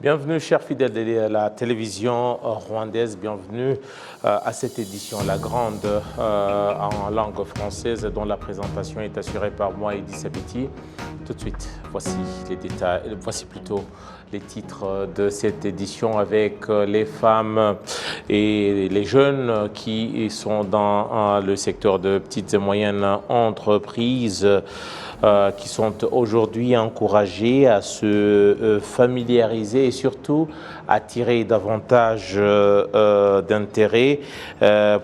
Bienvenue, chers fidèles de la télévision rwandaise, bienvenue à cette édition, la grande en langue française, dont la présentation est assurée par moi, Eddy Sabiti. Tout de suite, voici les détails, voici plutôt les titres de cette édition avec les femmes et les jeunes qui sont dans le secteur de petites et moyennes entreprises. Qui sont aujourd'hui encouragés à se familiariser et surtout à tirer davantage d'intérêt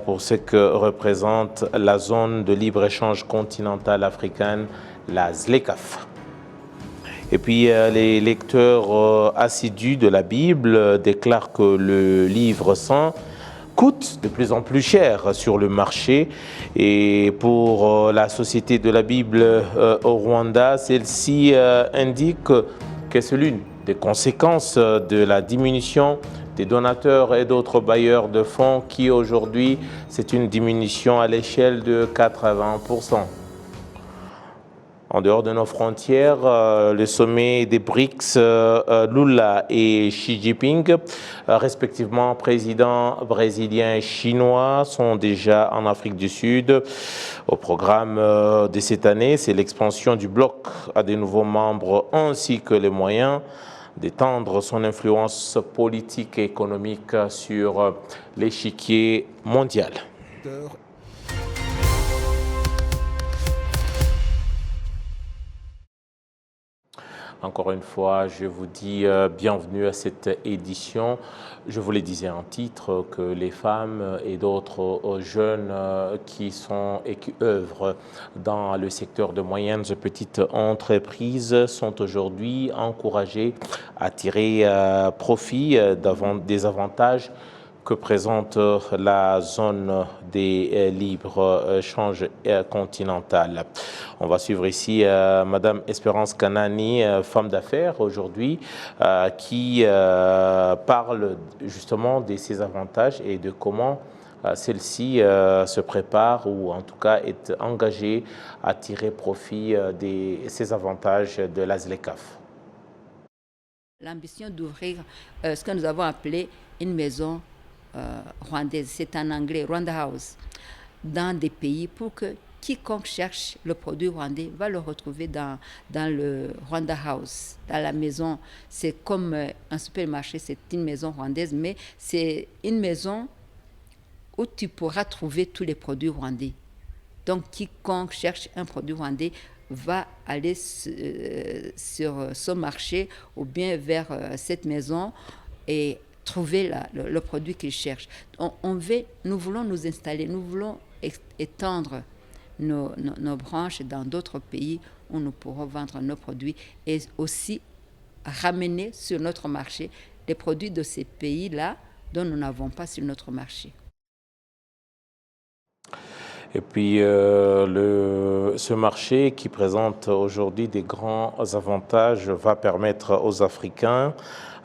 pour ce que représente la zone de libre-échange continentale africaine, la ZLECAf. Et puis les lecteurs assidus de la Bible déclarent que le livre saint coûte de plus en plus cher sur le marché. Et pour la Société de la Bible au Rwanda, celle-ci indique que c'est l'une des conséquences de la diminution des donateurs et d'autres bailleurs de fonds qui aujourd'hui, c'est une diminution à l'échelle de 80%. En dehors de nos frontières, le sommet des BRICS, Lula et Xi Jinping, respectivement présidents brésiliens et chinois, sont déjà en Afrique du Sud. Au programme de cette année, c'est l'expansion du bloc à des nouveaux membres ainsi que les moyens d'étendre son influence politique et économique sur l'échiquier mondial. Encore une fois, je vous dis bienvenue à cette édition. Je vous le disais en titre que les femmes et d'autres jeunes qui œuvrent dans le secteur de moyennes et petites entreprises sont aujourd'hui encouragés à tirer profit des avantages que présente la zone des libres-échanges continentales. On va suivre ici Madame Espérance Kanani, femme d'affaires aujourd'hui, qui parle justement de ces avantages et de comment celle-ci se prépare ou en tout cas est engagée à tirer profit de ces avantages de la ZLECAf. L'ambition d'ouvrir ce que nous avons appelé une maison rwandaise, c'est en anglais, Rwanda House, dans des pays pour que quiconque cherche le produit rwandais va le retrouver dans le Rwanda House, dans la maison. C'est comme un supermarché, c'est une maison rwandaise, mais c'est une maison où tu pourras trouver tous les produits rwandais. Donc, quiconque cherche un produit rwandais va aller sur ce marché ou bien vers cette maison et trouver le produit qu'il cherche. Nous voulons nous installer, nous voulons étendre nos branches dans d'autres pays où nous pourrons vendre nos produits et aussi ramener sur notre marché les produits de ces pays-là dont nous n'avons pas sur notre marché. Et puis ce marché qui présente aujourd'hui des grands avantages va permettre aux Africains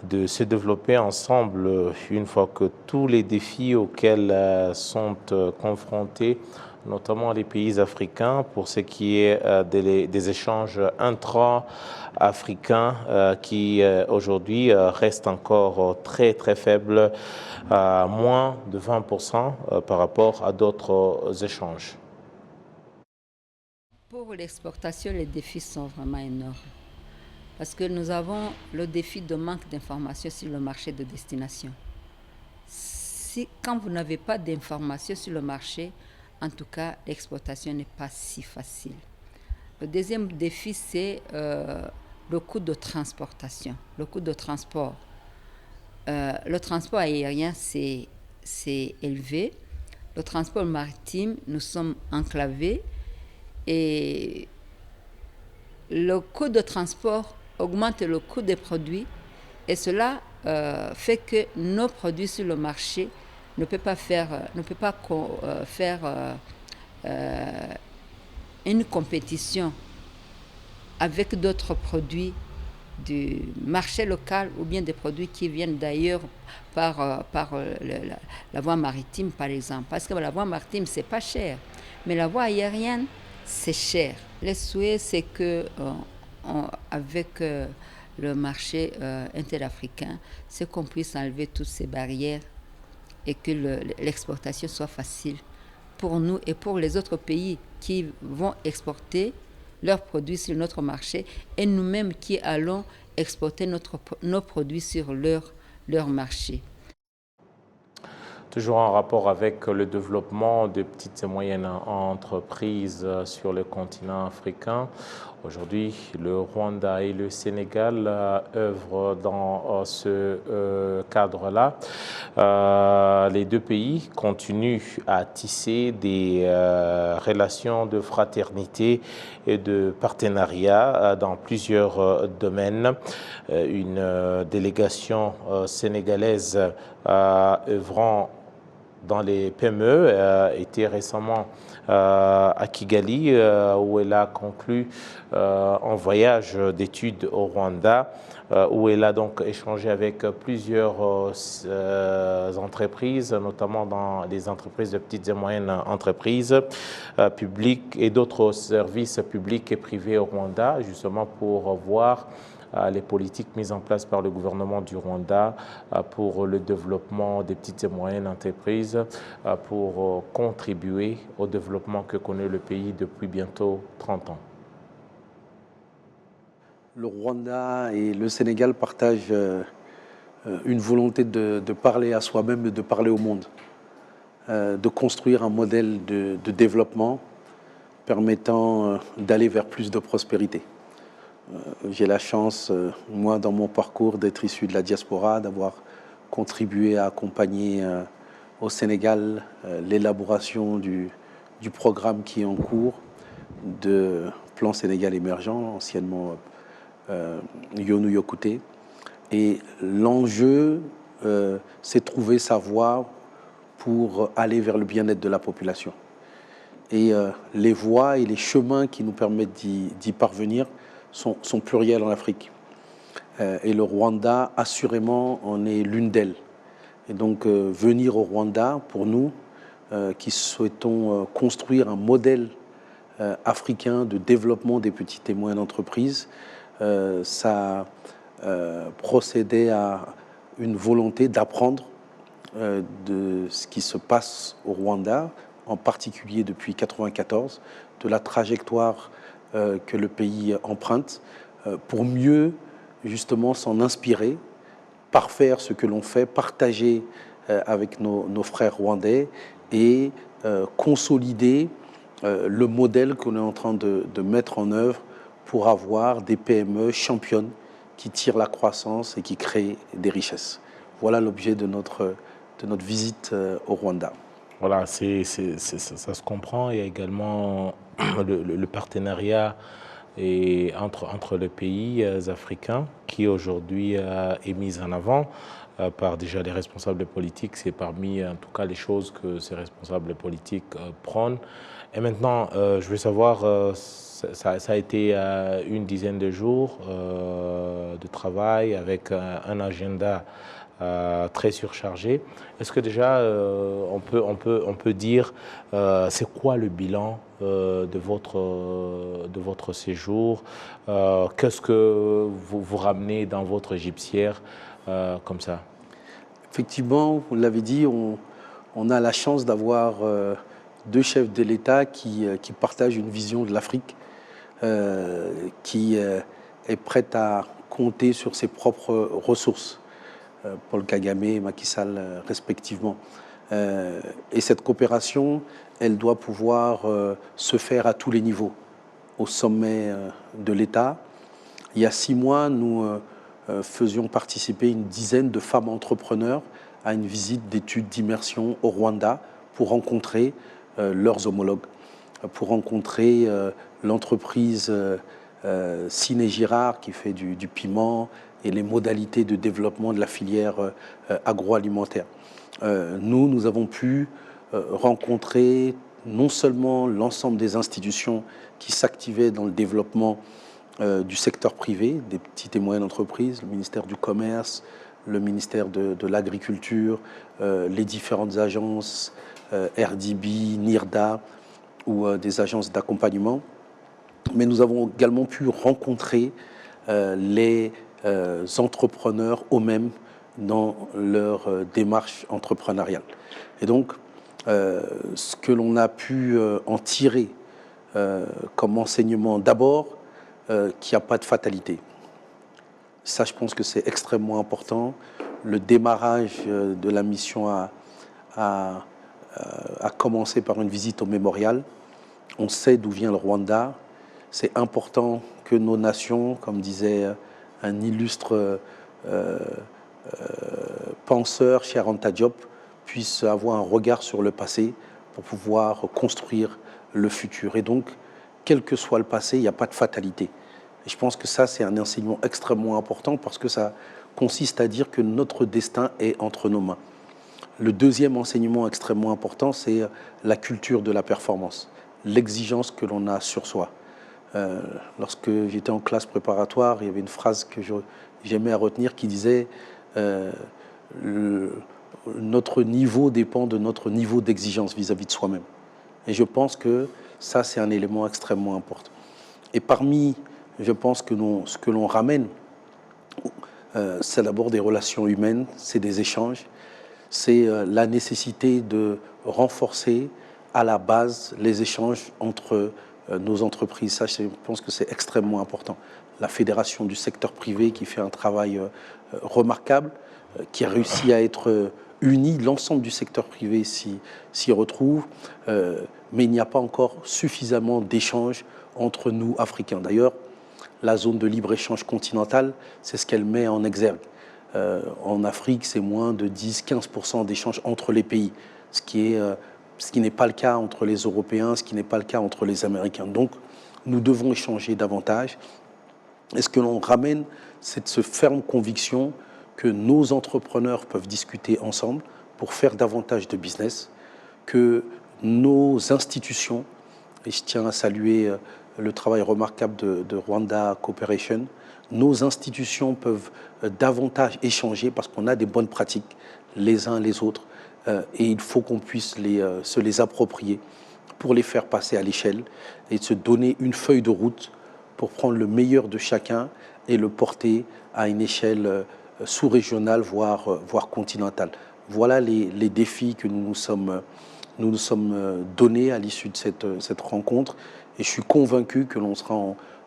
de se développer ensemble une fois que tous les défis auxquels sont confrontés, notamment les pays africains, pour ce qui est des échanges intra-africains qui aujourd'hui restent encore très très faibles, moins de 20% par rapport à d'autres échanges. Pour l'exportation, les défis sont vraiment énormes. Parce que nous avons le défi de manque d'informations sur le marché de destination. Quand vous n'avez pas d'informations sur le marché, en tout cas, l'exportation n'est pas si facile. Le deuxième défi, c'est le coût de transportation, le coût de transport. Le transport aérien, c'est élevé. Le transport maritime, nous sommes enclavés. Et le coût de transport augmente le coût des produits et cela fait que nos produits sur le marché ne peuvent pas faire une compétition avec d'autres produits du marché local ou bien des produits qui viennent d'ailleurs par la voie maritime par exemple. Parce que la voie maritime c'est pas cher, mais la voie aérienne c'est cher. Le souhait c'est que avec le marché interafricain, c'est qu'on puisse enlever toutes ces barrières et que l'exportation soit facile pour nous et pour les autres pays qui vont exporter leurs produits sur notre marché et nous-mêmes qui allons exporter nos produits sur leur marché. Toujours en rapport avec le développement de petites et moyennes entreprises sur le continent africain. Aujourd'hui, le Rwanda et le Sénégal œuvrent dans ce cadre-là. Les deux pays continuent à tisser des relations de fraternité et de partenariat dans plusieurs domaines. Une délégation sénégalaise œuvrant dans les PME était récemment à Kigali où elle a conclu un voyage d'études au Rwanda où elle a donc échangé avec plusieurs entreprises, notamment dans les entreprises de petites et moyennes entreprises publiques et d'autres services publics et privés au Rwanda, justement pour voir les politiques mises en place par le gouvernement du Rwanda pour le développement des petites et moyennes entreprises, pour contribuer au développement que connaît le pays depuis bientôt 30 ans. Le Rwanda et le Sénégal partagent une volonté de parler à soi-même et de parler au monde, de construire un modèle de développement permettant d'aller vers plus de prospérité. J'ai la chance, moi, dans mon parcours, d'être issu de la diaspora, d'avoir contribué à accompagner au Sénégal l'élaboration du programme qui est en cours de Plan Sénégal émergent, anciennement Yonou Yokouté. Et l'enjeu, c'est trouver sa voie pour aller vers le bien-être de la population. Et les voies et les chemins qui nous permettent d'y parvenir sont pluriels en Afrique. Et le Rwanda, assurément, en est l'une d'elles. Et donc, venir au Rwanda, pour nous, qui souhaitons construire un modèle africain de développement des petites et moyennes entreprises, ça procédait à une volonté d'apprendre de ce qui se passe au Rwanda, en particulier depuis 1994, de la trajectoire que le pays emprunte, pour mieux justement s'en inspirer, parfaire ce que l'on fait, partager avec nos frères rwandais et consolider le modèle qu'on est en train de mettre en œuvre pour avoir des PME championnes qui tirent la croissance et qui créent des richesses. Voilà l'objet de notre visite au Rwanda. Voilà, ça se comprend. Il y a également le partenariat entre les pays africains qui aujourd'hui est mis en avant par déjà les responsables politiques. C'est parmi en tout cas les choses que ces responsables politiques prônent. Et maintenant, je veux savoir, ça a été une dizaine de jours de travail avec un agenda très surchargé. Est-ce que déjà on peut dire c'est quoi le bilan de votre séjour? Qu'est-ce que vous ramenez dans votre gibecière comme ça? Effectivement, vous l'avez dit, on a la chance d'avoir deux chefs de l'État qui partagent une vision de l'Afrique, qui est prête à compter sur ses propres ressources. Paul Kagame et Macky Sall respectivement. Et cette coopération, elle doit pouvoir se faire à tous les niveaux, au sommet de l'État. Il y a 6 mois, nous faisions participer une dizaine de femmes entrepreneurs à une visite d'études d'immersion au Rwanda pour rencontrer leurs homologues, pour rencontrer l'entreprise Ciné Girard qui fait du piment et les modalités de développement de la filière agroalimentaire. Nous avons pu rencontrer non seulement l'ensemble des institutions qui s'activaient dans le développement du secteur privé, des petites et moyennes entreprises, le ministère du Commerce, le ministère de l'Agriculture, les différentes agences, RDB, NIRDA, ou des agences d'accompagnement. Mais nous avons également pu rencontrer les entrepreneurs eux-mêmes dans leur démarche entrepreneuriale. Et donc, ce que l'on a pu en tirer comme enseignement, d'abord, qu'il n'y a pas de fatalité. Ça, je pense que c'est extrêmement important. Le démarrage de la mission a commencé par une visite au mémorial. On sait d'où vient le Rwanda. C'est important que nos nations, comme disait un illustre penseur, Cheikh Anta Diop, puissent avoir un regard sur le passé pour pouvoir construire le futur. Et donc, quel que soit le passé, il n'y a pas de fatalité. Et je pense que ça, c'est un enseignement extrêmement important parce que ça consiste à dire que notre destin est entre nos mains. Le deuxième enseignement extrêmement important, c'est la culture de la performance, l'exigence que l'on a sur soi. Lorsque j'étais en classe préparatoire, il y avait une phrase que j'aimais à retenir qui disait notre niveau dépend de notre niveau d'exigence vis-à-vis de soi-même. Et je pense que ça, c'est un élément extrêmement important. Et parmi, je pense que ce que l'on ramène, c'est d'abord des relations humaines, c'est des échanges, c'est la nécessité de renforcer à la base les échanges entre nos entreprises. Ça, je pense que c'est extrêmement important. La fédération du secteur privé qui fait un travail remarquable, qui a réussi à être unie, l'ensemble du secteur privé s'y retrouve, mais il n'y a pas encore suffisamment d'échanges entre nous, Africains. D'ailleurs, la zone de libre-échange continentale, c'est ce qu'elle met en exergue. En Afrique, c'est moins de 10-15% d'échanges entre les pays, ce qui n'est pas le cas entre les Européens, ce qui n'est pas le cas entre les Américains. Donc, nous devons échanger davantage. Et ce que l'on ramène, c'est de ce ferme conviction que nos entrepreneurs peuvent discuter ensemble pour faire davantage de business, que nos institutions, et je tiens à saluer le travail remarquable de Rwanda Cooperation, nos institutions peuvent davantage échanger parce qu'on a des bonnes pratiques les uns les autres et il faut qu'on puisse se les approprier pour les faire passer à l'échelle et se donner une feuille de route pour prendre le meilleur de chacun et le porter à une échelle sous-régionale, voire continentale. Voilà les défis que nous nous sommes donnés à l'issue de cette rencontre et je suis convaincu que l'on sera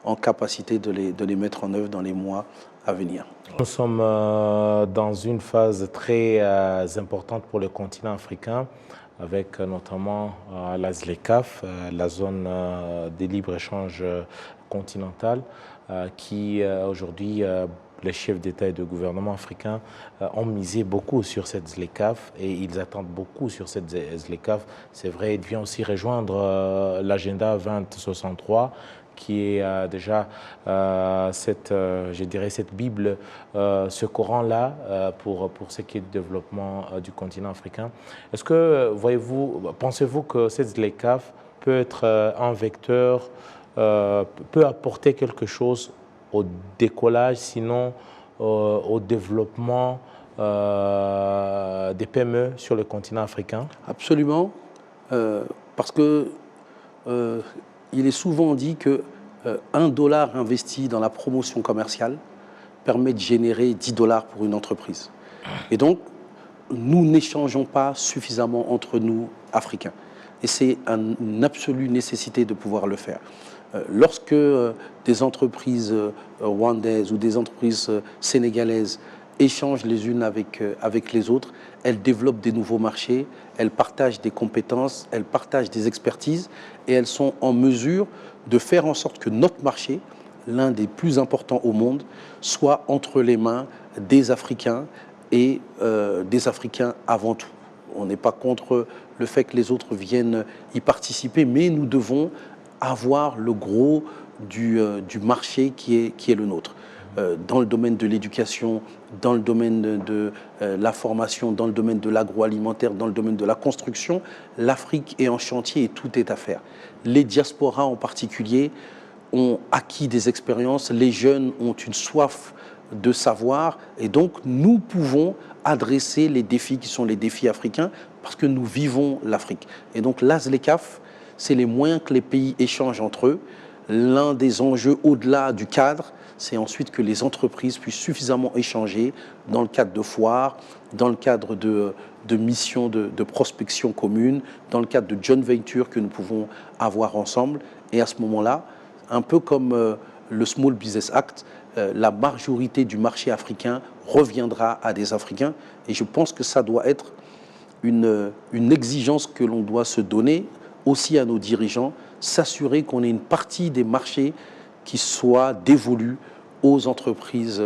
en capacité de les mettre en œuvre dans les mois à venir. Nous sommes dans une phase très importante pour le continent africain, avec notamment la ZLECAf, la zone de libre-échange continentale, qui aujourd'hui, les chefs d'État et de gouvernement africains ont misé beaucoup sur cette ZLECAf et ils attendent beaucoup sur cette ZLECAf. C'est vrai, il vient aussi rejoindre l'agenda 2063, qui est déjà cette Bible, ce Coran-là pour ce qui est du développement du continent africain. Est-ce que, pensez-vous que cette ZLECAf peut être un vecteur, peut apporter quelque chose au décollage, sinon au développement des PME sur le continent africain? Absolument, parce que il est souvent dit que $1 investi dans la promotion commerciale permet de générer $10 pour une entreprise. Et donc, nous n'échangeons pas suffisamment entre nous, Africains. Et c'est une absolue nécessité de pouvoir le faire. Lorsque des entreprises rwandaises ou des entreprises sénégalaises échangent les unes avec les autres, elles développent des nouveaux marchés, elles partagent des compétences, elles partagent des expertises et elles sont en mesure de faire en sorte que notre marché, l'un des plus importants au monde, soit entre les mains des Africains et des Africains avant tout. On n'est pas contre le fait que les autres viennent y participer, mais nous devons avoir le gros du marché qui est le nôtre. Dans le domaine de l'éducation, dans le domaine de la formation, dans le domaine de l'agroalimentaire, dans le domaine de la construction, l'Afrique est en chantier et tout est à faire. Les diasporas en particulier ont acquis des expériences, les jeunes ont une soif de savoir et donc nous pouvons adresser les défis qui sont les défis africains parce que nous vivons l'Afrique. Et donc la ZLECAf, c'est les moyens que les pays échangent entre eux. L'un des enjeux au-delà du cadre, c'est ensuite que les entreprises puissent suffisamment échanger dans le cadre de foires, dans le cadre de missions de prospection commune, dans le cadre de joint venture que nous pouvons avoir ensemble. Et à ce moment-là, un peu comme le Small Business Act, la majorité du marché africain reviendra à des Africains. Et je pense que ça doit être une exigence que l'on doit se donner aussi à nos dirigeants, s'assurer qu'on ait une partie des marchés qui soit dévolue aux entreprises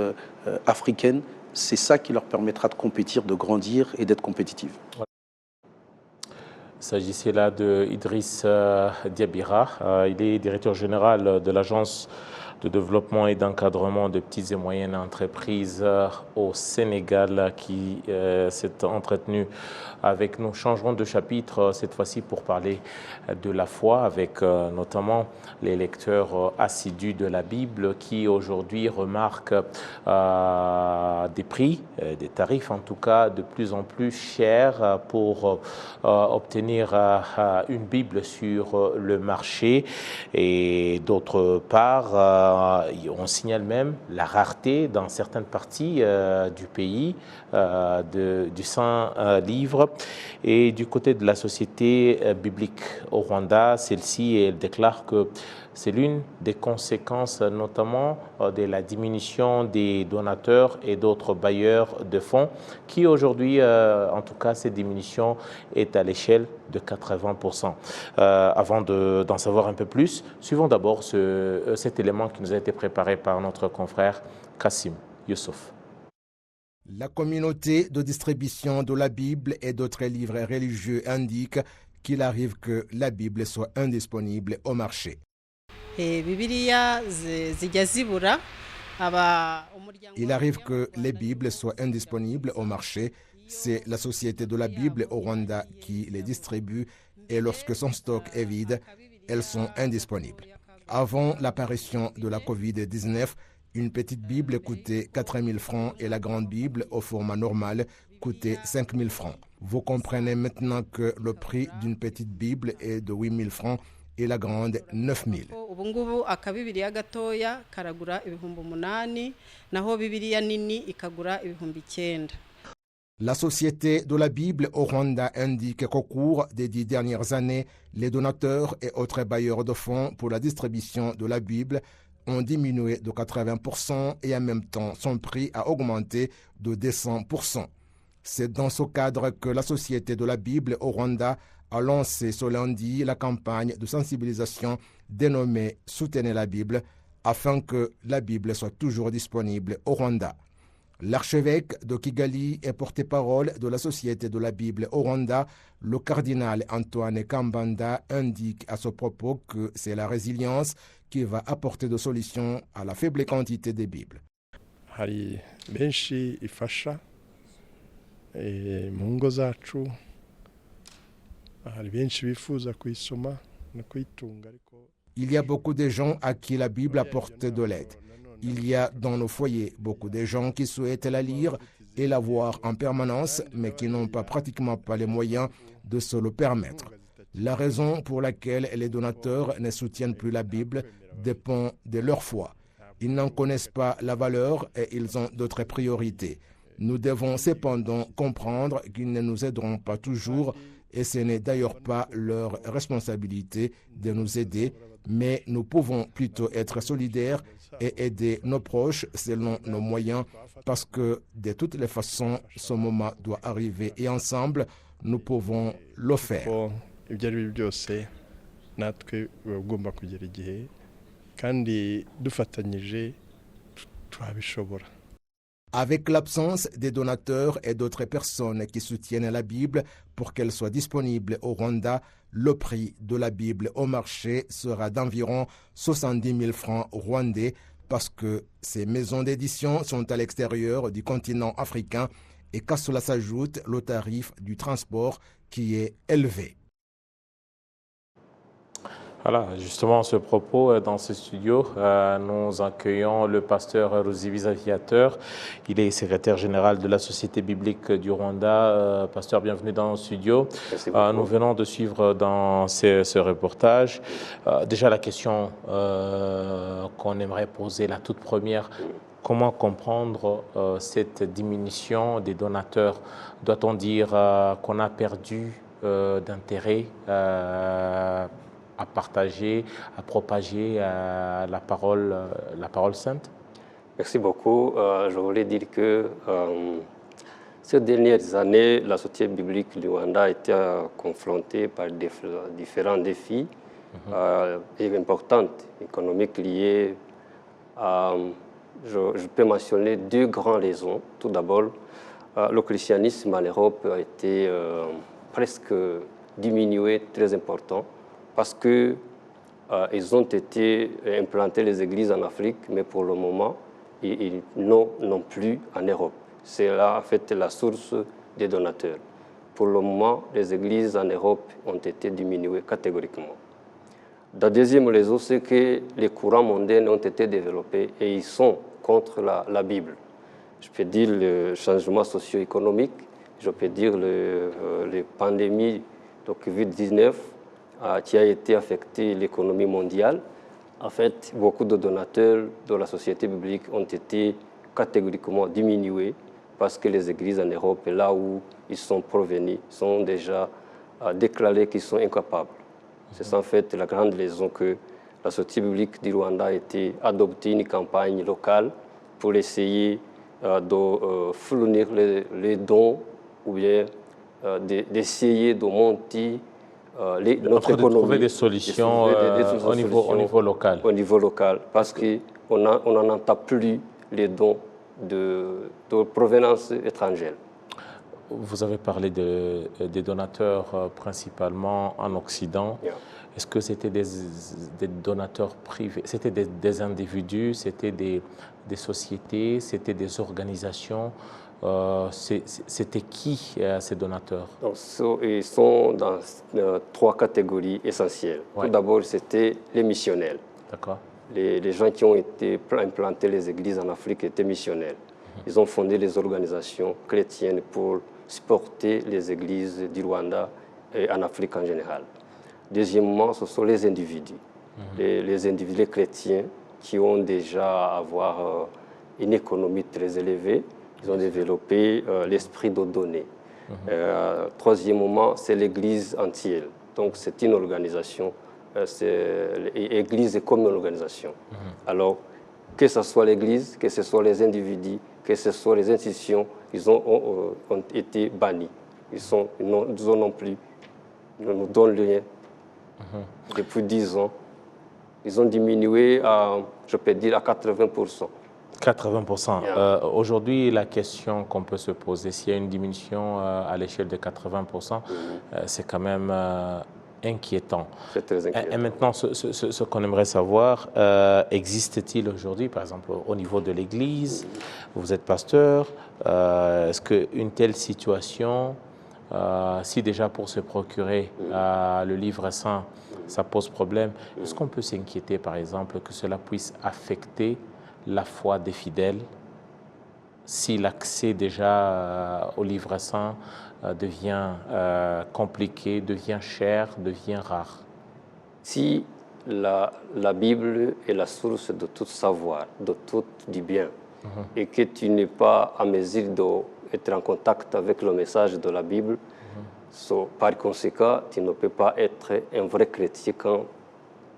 africaines. C'est ça qui leur permettra de compétir, de grandir et d'être compétitifs. Il s'agissait là de Idriss Diabira. Il est directeur général de l'agence de développement et d'encadrement de petites et moyennes entreprises au Sénégal qui s'est entretenu avec nous. Changeons de chapitre cette fois-ci pour parler de la foi avec notamment les lecteurs assidus de la Bible qui aujourd'hui remarquent des prix, des tarifs en tout cas de plus en plus chers pour obtenir une Bible sur le marché. Et d'autre part, on signale même la rareté dans certaines parties du pays du Saint-Livre. Et du côté de la société biblique au Rwanda, celle-ci, elle déclare que c'est l'une des conséquences notamment de la diminution des donateurs et d'autres bailleurs de fonds qui aujourd'hui, en tout cas, cette diminution est à l'échelle de 80%. Avant d'en savoir un peu plus, suivons d'abord cet élément qui nous a été préparé par notre confrère Kassim Youssouf. La communauté de distribution de la Bible et d'autres livres religieux indique qu'il arrive que la Bible soit indisponible au marché. Il arrive que les Bibles soient indisponibles au marché. C'est la Société de la Bible au Rwanda qui les distribue et lorsque son stock est vide, elles sont indisponibles. Avant l'apparition de la Covid-19, une petite Bible coûtait 4 000 francs et la grande Bible au format normal coûtait 5 000 francs. Vous comprenez maintenant que le prix d'une petite Bible est de 8 000 francs et la grande 9 000. La Société de la Bible au Rwanda indique qu'au cours des 10 dernières années, les donateurs et autres bailleurs de fonds pour la distribution de la Bible ont diminué de 80% et en même temps son prix a augmenté de 200%. C'est dans ce cadre que la Société de la Bible au Rwanda a lancé ce lundi la campagne de sensibilisation dénommée « Soutenez la Bible » afin que la Bible soit toujours disponible au Rwanda. L'archevêque de Kigali et porte-parole de la Société de la Bible au Rwanda, le cardinal Antoine Kambanda, indique à ce propos que c'est la résilience qui va apporter des solutions à la faible quantité des Bibles. Hari benshi ifasha mu ngo zacu, hari benshi bifuza kuyisoma no kuyitunga ariko. Il y a beaucoup de gens à qui la Bible apporte de l'aide. Il y a dans nos foyers beaucoup de gens qui souhaitent la lire et la voir en permanence, mais qui n'ont pratiquement pas les moyens de se le permettre. La raison pour laquelle les donateurs ne soutiennent plus la Bible dépend de leur foi. Ils n'en connaissent pas la valeur et ils ont d'autres priorités. Nous devons cependant comprendre qu'ils ne nous aideront pas toujours et ce n'est d'ailleurs pas leur responsabilité de nous aider, mais nous pouvons plutôt être solidaires et aider nos proches selon nos moyens parce que de toutes les façons, ce moment doit arriver et ensemble, nous pouvons le faire. Avec l'absence des donateurs et d'autres personnes qui soutiennent la Bible pour qu'elle soit disponible au Rwanda, le prix de la Bible au marché sera d'environ 70 000 francs rwandais parce que ces maisons d'édition sont à l'extérieur du continent africain et qu'à cela s'ajoute le tarif du transport qui est élevé. Voilà, justement, à ce propos, dans ce studio, nous accueillons le pasteur Ruzibiza Viateur. Il est secrétaire général de la Société biblique du Rwanda. Pasteur, bienvenue dans le studio. Merci beaucoup. Nous venons de suivre dans ce reportage. Déjà, la question qu'on aimerait poser, la toute première, comment comprendre cette diminution des donateurs? Doit-on dire qu'on a perdu d'intérêt à partager, à propager la parole sainte? Merci beaucoup. Je voulais dire que ces dernières années, la société biblique du Rwanda a été confrontée par différents défis importants, économiques liés à... Je peux mentionner deux grandes raisons. Tout d'abord, le christianisme en Europe a été presque diminué, très important, parce qu'ils ont été implantés les églises en Afrique, mais pour le moment, ils n'ont non plus en Europe. C'est là, en fait, la source des donateurs. Pour le moment, les églises en Europe ont été diminuées catégoriquement. La deuxième raison, c'est que les courants mondains ont été développés et ils sont contre la Bible. Je peux dire le changement socio-économique, je peux dire les pandémies de Covid-19, qui a été affecté l'économie mondiale. En fait, beaucoup de donateurs de la société biblique ont été catégoriquement diminués parce que les églises en Europe, là où ils sont provenus, sont déjà déclarés qu'ils sont incapables. C'est en fait la grande raison que la société biblique du Rwanda a été adoptée une campagne locale pour essayer de fournir les dons ou bien d'essayer de monter notre économie, de trouver des solutions au niveau local. Au niveau local, parce qu'on n'en entend plus les dons de provenance étrangère. Vous avez parlé des donateurs principalement en Occident. Yeah. Est-ce que c'était des donateurs privés? C'était des individus, c'était des sociétés, c'était des organisations? C'était qui ces donateurs? Donc, ils sont dans trois catégories essentielles. Ouais. Tout d'abord, c'était les missionnaires. D'accord. Les gens qui ont été implantés les églises en Afrique étaient missionnaires. Ils ont fondé les organisations chrétiennes pour supporter les églises du Rwanda et en Afrique en général. Deuxièmement, ce sont les individus. Les individus chrétiens qui ont déjà avoir une économie très élevée. Ils ont développé l'esprit de donner. Troisièmement, c'est l'Église entière. Donc, c'est une organisation. L'Église est comme une organisation. Alors, que ce soit l'Église, que ce soit les individus, que ce soit les institutions, ils ont été bannis. Ils non plus, ne nous donnent rien. Depuis 10 ans, ils ont diminué à, je peux dire, à 80%. 80%. Yeah. Aujourd'hui, la question qu'on peut se poser, s'il y a une diminution à l'échelle de 80%, c'est quand même inquiétant. C'est très inquiétant. Et maintenant, ce qu'on aimerait savoir, existe-t-il aujourd'hui, par exemple, au niveau de l'Église? Vous êtes pasteur. Est-ce qu'une telle situation, si déjà pour se procurer le livre saint, ça pose problème, est-ce qu'on peut s'inquiéter, par exemple, que cela puisse affecter la foi des fidèles si l'accès déjà au livre saint devient compliqué, devient cher, devient rare? Si la Bible est la source de tout savoir, de tout du bien, et que tu n'es pas en mesure d'être en contact avec le message de la Bible, par conséquent, tu ne peux pas être un vrai chrétien quand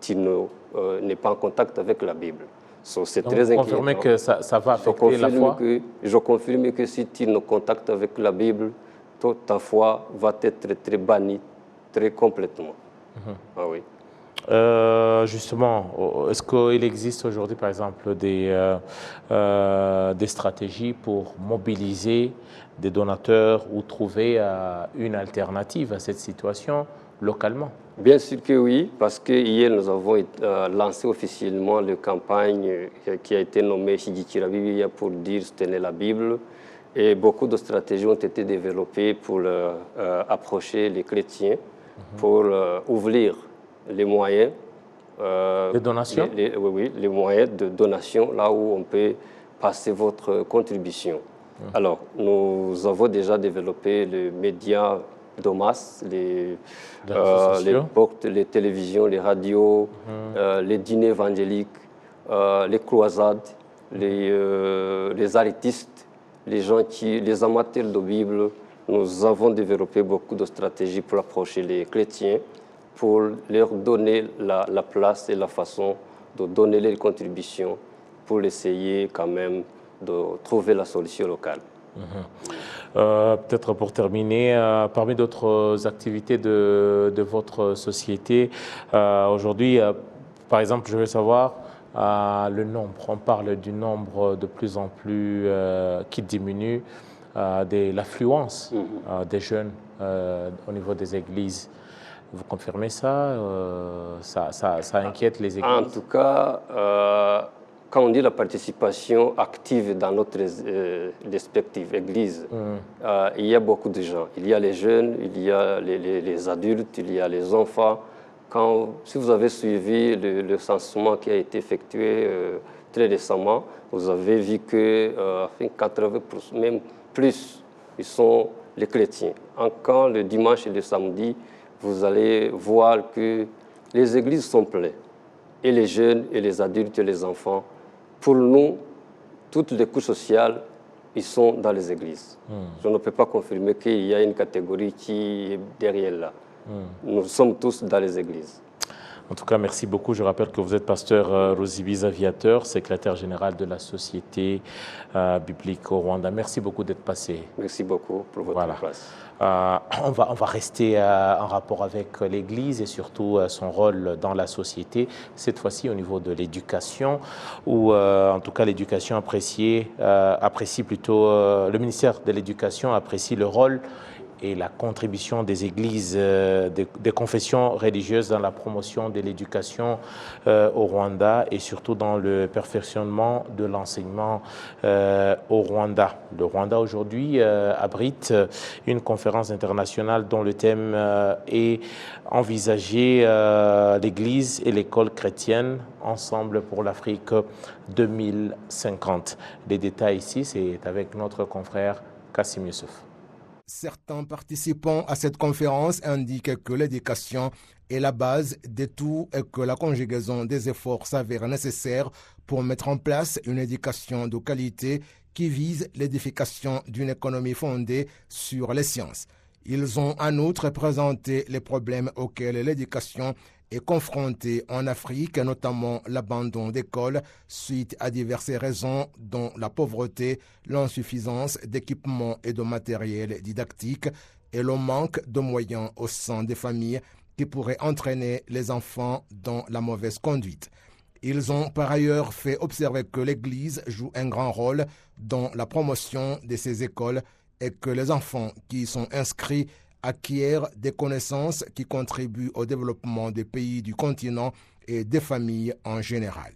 tu n'es pas en contact avec la Bible. C'est très inquiétant. Vous confirmez que ça va affecter la foi? Je confirme que si tu ne contactes avec la Bible, ta foi va être très bannie, très complètement. Ah oui. Justement, est-ce qu'il existe aujourd'hui, par exemple, des stratégies pour mobiliser des donateurs ou trouver une alternative à cette situation localement? Bien sûr que oui, parce que hier nous avons lancé officiellement la campagne qui a été nommée Shigikira Bibiliya pour dire soutenez la Bible. Et beaucoup de stratégies ont été développées pour approcher les chrétiens, pour ouvrir les moyens Les donations? Oui, les moyens de donation, là où on peut passer votre contribution. Alors, nous avons déjà développé les médias de masse, les télévisions, les radios, les dîners évangéliques, les croisades, les artistes, les amateurs de Bible. Nous avons développé beaucoup de stratégies pour approcher les chrétiens, pour leur donner la place et la façon de donner les contributions pour essayer quand même de trouver la solution locale. Peut-être pour terminer, parmi d'autres activités de votre société, aujourd'hui, par exemple, je veux savoir le nombre. On parle du nombre de plus en plus qui diminue, de l'affluence des jeunes au niveau des églises. Vous confirmez ça? Ça inquiète les églises? En tout cas, quand on dit la participation active dans notre respective église, il y a beaucoup de gens. Il y a les jeunes, il y a les adultes, il y a les enfants. Si vous avez suivi le census qui a été effectué très récemment, vous avez vu que 80%, même plus, ils sont les chrétiens. Quand le dimanche et le samedi, vous allez voir que les églises sont pleines. Et les jeunes, et les adultes, et les enfants. Pour nous, toutes les couches sociales, ils sont dans les églises. Je ne peux pas confirmer qu'il y a une catégorie qui est derrière là. Nous sommes tous dans les églises. En tout cas, merci beaucoup. Je rappelle que vous êtes pasteur Ruzibiza Viateur, secrétaire général de la Société biblique au Rwanda. Merci beaucoup d'être passé. Merci beaucoup pour votre place. On va rester en rapport avec l'Église et surtout son rôle dans la société, cette fois-ci au niveau de l'éducation, où en tout cas l'éducation apprécie plutôt, le ministère de l'Éducation apprécie le rôle et la contribution des églises, des confessions religieuses dans la promotion de l'éducation au Rwanda et surtout dans le perfectionnement de l'enseignement au Rwanda. Le Rwanda aujourd'hui abrite une conférence internationale dont le thème est envisager l'Église et l'école chrétienne ensemble pour l'Afrique 2050. Les détails ici, c'est avec notre confrère Kassim Youssouf. Certains participants à cette conférence indiquent que l'éducation est la base de tout et que la conjugaison des efforts s'avère nécessaire pour mettre en place une éducation de qualité qui vise l'édification d'une économie fondée sur les sciences. Ils ont en outre présenté les problèmes auxquels l'éducation est confrontée en Afrique, notamment l'abandon d'écoles suite à diverses raisons dont la pauvreté, l'insuffisance d'équipements et de matériel didactique et le manque de moyens au sein des familles qui pourraient entraîner les enfants dans la mauvaise conduite. Ils ont par ailleurs fait observer que l'Église joue un grand rôle dans la promotion de ces écoles et que les enfants qui y sont inscrits acquièrent des connaissances qui contribuent au développement des pays du continent et des familles en général.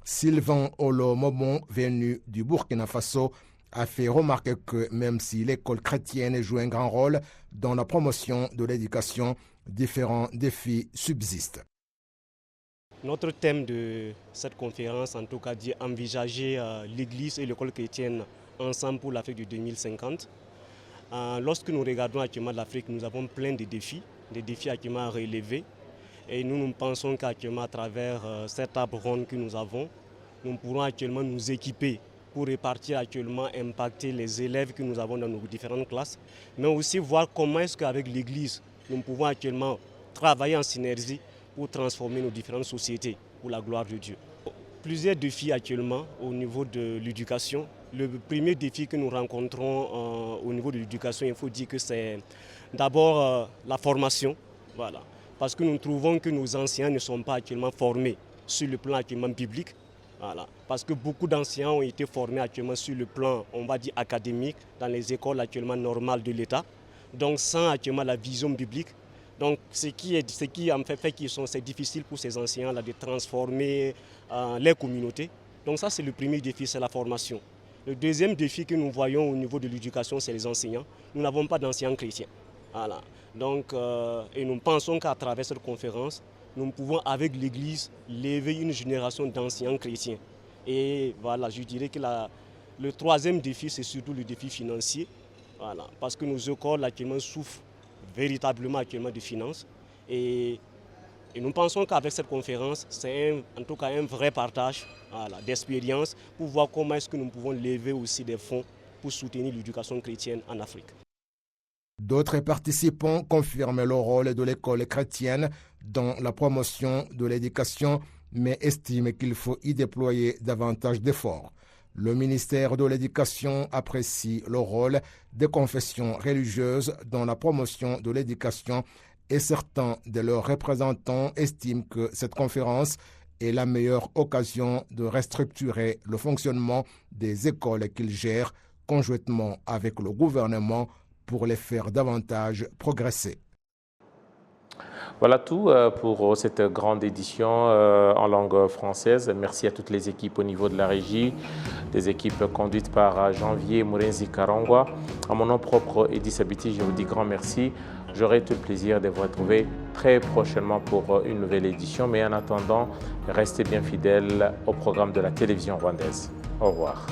Sylvain Olo Momon, venu du Burkina Faso, a fait remarquer que même si l'école chrétienne joue un grand rôle dans la promotion de l'éducation, différents défis subsistent. Notre thème de cette conférence, en tout cas, dit envisager l'Église et l'école chrétienne ensemble pour l'Afrique de 2050. Lorsque nous regardons actuellement l'Afrique, nous avons plein de défis actuellement à relever. Et nous pensons qu'actuellement, à travers cette table ronde que nous avons, nous pourrons actuellement nous équiper pour répartir actuellement, impacter les élèves que nous avons dans nos différentes classes, mais aussi voir comment est-ce qu'avec l'Église, nous pouvons actuellement travailler en synergie pour transformer nos différentes sociétés pour la gloire de Dieu. Plusieurs défis actuellement au niveau de l'éducation. Le premier défi que nous rencontrons au niveau de l'éducation, il faut dire que c'est d'abord la formation. Voilà. Parce que nous trouvons que nos enseignants ne sont pas actuellement formés sur le plan actuellement biblique. Voilà. Parce que beaucoup d'enseignants ont été formés actuellement sur le plan, on va dire, académique, dans les écoles actuellement normales de l'État. Donc sans actuellement la vision biblique. Donc ce qui en fait que c'est difficile pour ces enseignants-là de transformer les communautés. Donc ça c'est le premier défi, c'est la formation. Le deuxième défi que nous voyons au niveau de l'éducation, c'est les enseignants. Nous n'avons pas d'enseignants chrétiens. Voilà. Donc, et nous pensons qu'à travers cette conférence, nous pouvons avec l'Église lever une génération d'anciens chrétiens. Et voilà, je dirais que le troisième défi, c'est surtout le défi financier. Voilà, parce que nos écoles actuellement souffrent véritablement actuellement de finances. Et nous pensons qu'avec cette conférence, c'est en tout cas un vrai partage d'expérience pour voir comment est-ce que nous pouvons lever aussi des fonds pour soutenir l'éducation chrétienne en Afrique. D'autres participants confirment le rôle de l'école chrétienne dans la promotion de l'éducation, mais estiment qu'il faut y déployer davantage d'efforts. Le ministère de l'Éducation apprécie le rôle des confessions religieuses dans la promotion de l'éducation et certains de leurs représentants estiment que cette conférence est la meilleure occasion de restructurer le fonctionnement des écoles qu'ils gèrent conjointement avec le gouvernement pour les faire davantage progresser. Voilà tout pour cette grande édition en langue française. Merci à toutes les équipes au niveau de la régie, des équipes conduites par Janvier Mourenzi Karangwa. À mon nom propre, Edis Sabiti, je vous dis grand merci. J'aurai tout le plaisir de vous retrouver très prochainement pour une nouvelle édition. Mais en attendant, restez bien fidèles au programme de la télévision rwandaise. Au revoir.